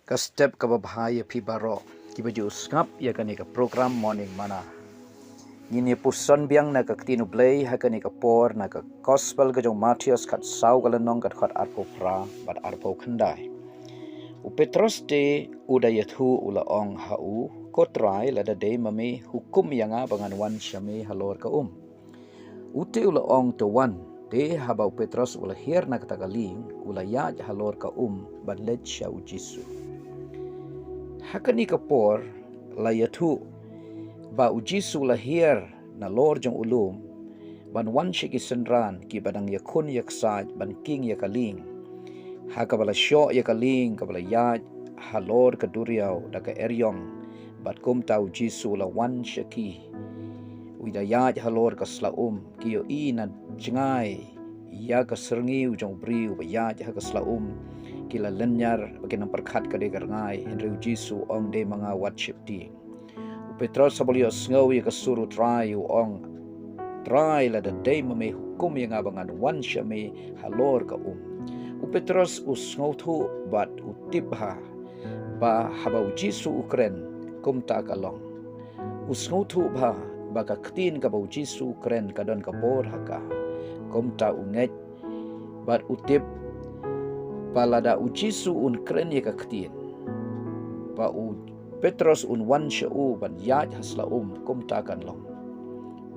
Ka step ka babhaya pi baro ki baju skap ya kani ka program morning mana ngini puson biang na ka ktien Blei ha kani ka por na ka gospel ka jong Matius khat sau ka lanong kat khat arpo pra bat arpo khandai u Petros te udayathu ula ong hau kotrai la da de mame hukum yanga bangan wan shame halor ka ute ula ong to wan de haba Petros ula her na ka tagaling ula ya halor ka ban let sha u Jisu hakani kapor la yathu ba ujisu lahir na lor jong ulum ban wan shiki senran ki badang yakun yaksaj ban king yakaling hakabala sho yakaling kabala yaj halor kaduriau daka eryong bat kum tau jisu la wan shaki wida yaj halor ka ki yo ina jingai ya ka serniu jong briu ba yaj ha ka kila lenyar bagi nampar khat ka de garngai henry jisu ong de mga worship ti Petros sabolio sngow ya kasuru try ong try la da de mame hukum yang abangan wan shame halor ka Petros usngow thu bat utibha ba haba jisu ukren kum ta kalong usngow thu ba ka ktien ka ba jisu ukren ka don ka bor haka kum ta unget bat utib palada ujisu un kren ye ka ktien ba u Petros un wan shau ban yaj hasla kum takan long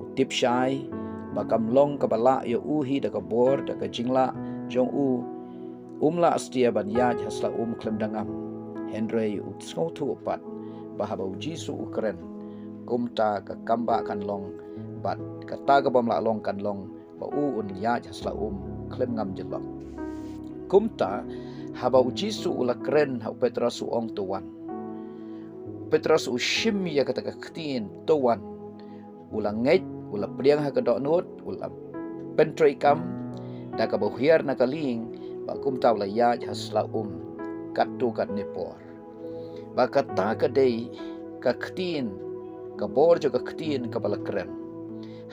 utip shai ba kam long ka bala yo uhi da ka bor da ka jingla jong umla astia ban yaj hasla klem dangam henry utsngau thu pat ba haba ujisu ukren kum ta ka kamba kan long bat ka ta ka bam la long kan long ba un yaj hasla klem ngam jelok kumta haba ujisu ula kren ha Petros ong tuwan Petros shim ya kata ka ktien tuwan ula nget ula priang ha ka donot ula pentroi kam da ka bohiar na kaling ba kumta ula ya hasla katu kat nepor ba kata ka dei ka ktien ka bor jo ka ktien ka bala kren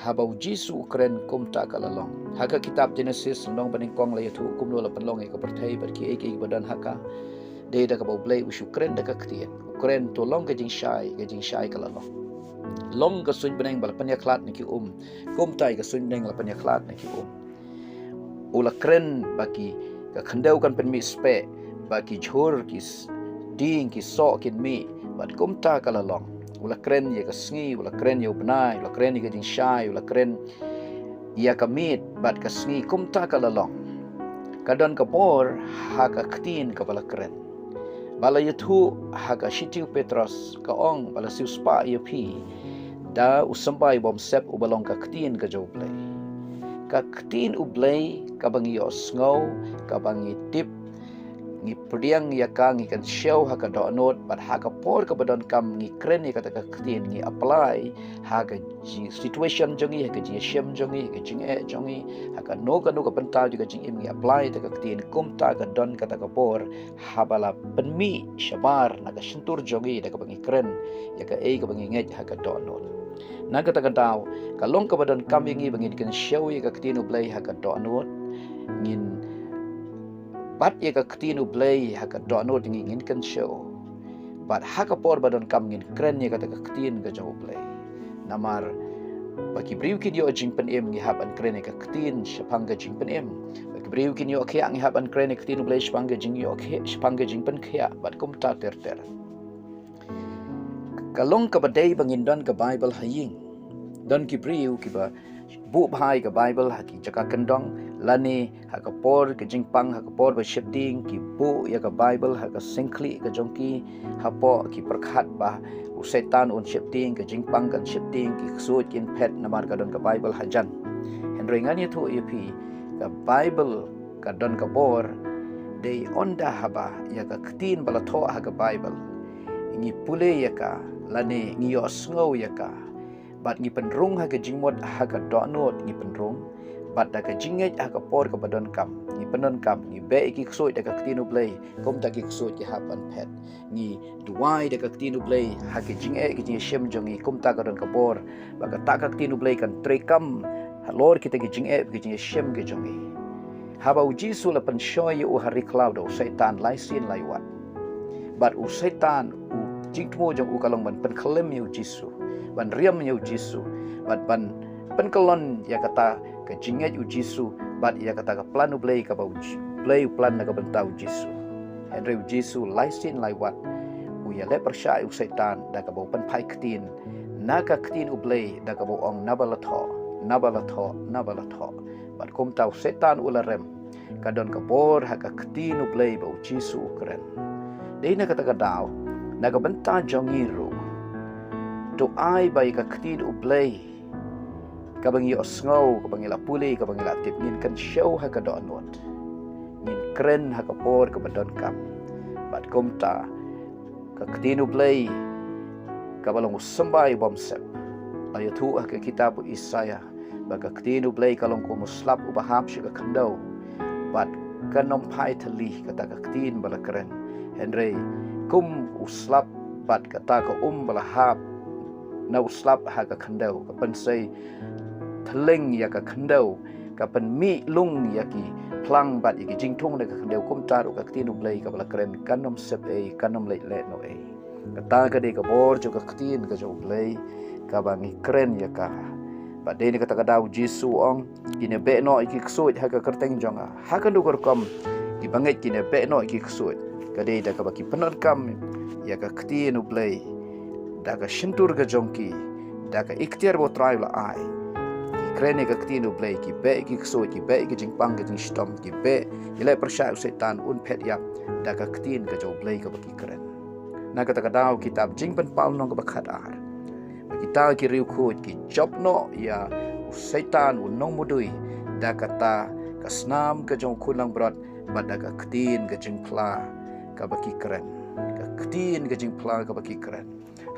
haba ujisu kren kumta kalalong haka kitab Genesis long paningkong la yatu kumlo la panlong ka perthai barki ek badan haka de da ka Blei usu kren da ka ktien kren to long ka jing shai kalalong long ka sun beneng bal panyaklat ni ki kumtai ka sun beneng la panyaklat ni ki ula kren baki ka khandau kan pen mi spe baki jhur ki ding ki so kin mi bat kumta kalalong ula kren ye ka sngi ula kren ye ubnai ula kren ye ka jing shai ula kren ya kamit bat ka sngi kumta ka lalong kadon ka bor ha ka ktien ka bala kren bala yathu ha ka shitiu Petros ka ong bala siuspa ye pi da usampai bom sep ubalong ka ktien ka jo Blei ka ktien u Blei ka bangi osngau ka bangi tip ngi priang ya ka ngi kan show ha ka donot bat ha ka por ka badon kam ngi kren ni kata ka ktien ngi apply ha ka situation jongi ha ka ji shem jongi ka jing jongi ha ka no ka pentau juga jing ngi apply ta ka ktien kum ta ka don kata ka por ha bala penmi shabar na ka shentur jongi da ka bangi kren ya ka ka bangi nget ha ka donot na kata ka daw ka long ka badon kam ngi bangi kan show ya ka ktien u Blei ha ka donot ngin bat ye ka ktien u Blei ha ka donot ngin kan show bat ha ka por badon kam ngin kren ye ka ta ka ktien ka jo Blei namar baki briu kin yo jing pen ngi haban kren ye ka ktien shapang ka jing pen baki briu kin yo khia ngi haban kren ye ktien u Blei shapang ka jing yo shapang ka jing pen khia bat kum ta ter kalong ka badai bangin don ka Bible haying don ki briu ki ba bu bhai ka Bible ha ki jaka kendong lani ha ka por ka jingpang ha ka por ba shifting ki bu ya ka Bible ha ka singkli ka jongki ha po ki perkhat ba u setan un shifting ka jingpang kan shifting ki ksut kin pet namar ka don ka Bible hajan henry ngani thu ep ka Bible ka don ka por de onda haba ya ka ktien bala tho ha ka Bible ngi pule ya ka lani ngi osngau ya ka bat ngi penrung ha ka jingmot ha ka donot ngi penrung bat da ka jinget ha ka por ka badon kam ngi penon kam ngi be ki ksoi da ka ktien u Blei kom ta ki ksoi ki hapan pet ngi duai da ka ktien u Blei ha ki jinget ki jing shem jongi kom ta ka don ka por ba ka ta ka ktien u Blei kan trekam halor kita ki jinget ki jing shem ki jongi haba uji sula penshoy u hari cloud o setan laisin laiwat bat u setan u jingmo jong u kalong ban penkelem yu Jisu ban riam yu Jisu bat ban penkelon ya kata ke jinget yu Jisu bat ya kata ke plan u Blei ka bau Blei plan na ka bentau Jisu Henry u Jisu laisin lai wat u ya le persya u setan da ka bau pen pai Ktien na ka Ktien u Blei da ka bau ong nabalatho bat kum tau setan u larem kadon ka bor ha ka Ktien u Blei bau Jisu keren dei na kata ka dau na ka benta jongiru to ai bai ka Ktien u Blei ka bangi osngau ka bangi la puli ka bangi la tip ngin kan show ha ka donot ngin keren ha ka bor ka badon kam bat kum ta ka Ktien u Blei ka balong sembai bomsep ayat tu ke kitab Isaya baka Ktien u Blei kalong ko muslap u bahap syga kandau bat kanom pai tali kata ka Ktien bala keren Henry kum uslap bat kata ka balahap na uslap ha ka kandau ka pensai theleng ya ka kandau ka pen mi lung ya ki plang bat iki jingtung na ka kandau kum taru ka Ktien u Blei ka bala keren kanom sep kanom le no kata ka de ka bor jo ka Ktien ka jo Blei ka bangi keren ya ka ba de ni kata ka dau Jisu ong kine be no iki ksuit ha ka kerteng jonga ha ka ndukur kom ki banget kine be no iki ksuit ka de da ka baki penon kam ya ka Ktien u Blei da ka shintur ka jongki da ka ikhtiar bo trai la ai ki keren ka Ktien u Blei ki be iki ksuit ki be iki jingpang ki jingstom ki be ile persya setan un phet yap da ka Ktien ka jo Blei ka baki keren na kata ka dau kitab jingpen pal nong ka bakhat ar kita ki riu khut ki jopno ya setan unong mudui da kata kasnam ka jong kulang brot bada ka Ktien ka jingpla ka baki keren ka Ktien ka jingpla ka baki keren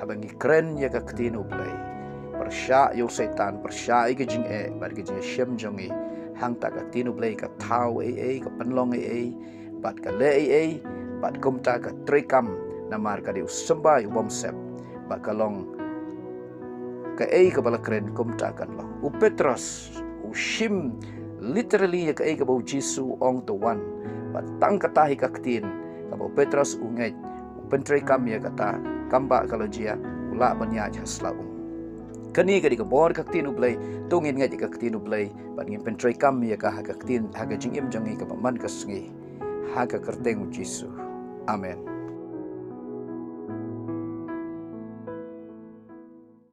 habangi keren ya ka Ktien u Blei persya yo setan persya ki jing bad ki jing shem jongi hang ta ka Ktien u Blei ka thau ka penlong bad ka le bad kum ta ka trekam namar ka di sembai bomsep bakalong ka ka bala keren kum ta kan long u Petrus u shim literally ka ka bau Jisu ong to one bat tang katahi ka Ktien ka bau Petrus u ngai u pentrei kam ya kata kamba kalau jia ula banya hasla kani ka di ka bor ka Ktien u Blei tungin ngai ka Ktien u Blei bat ngin pentrei kam ya ka Ktien ha ka jingim jongi ka man ka sngi ha ka kerteng u Jisu amen.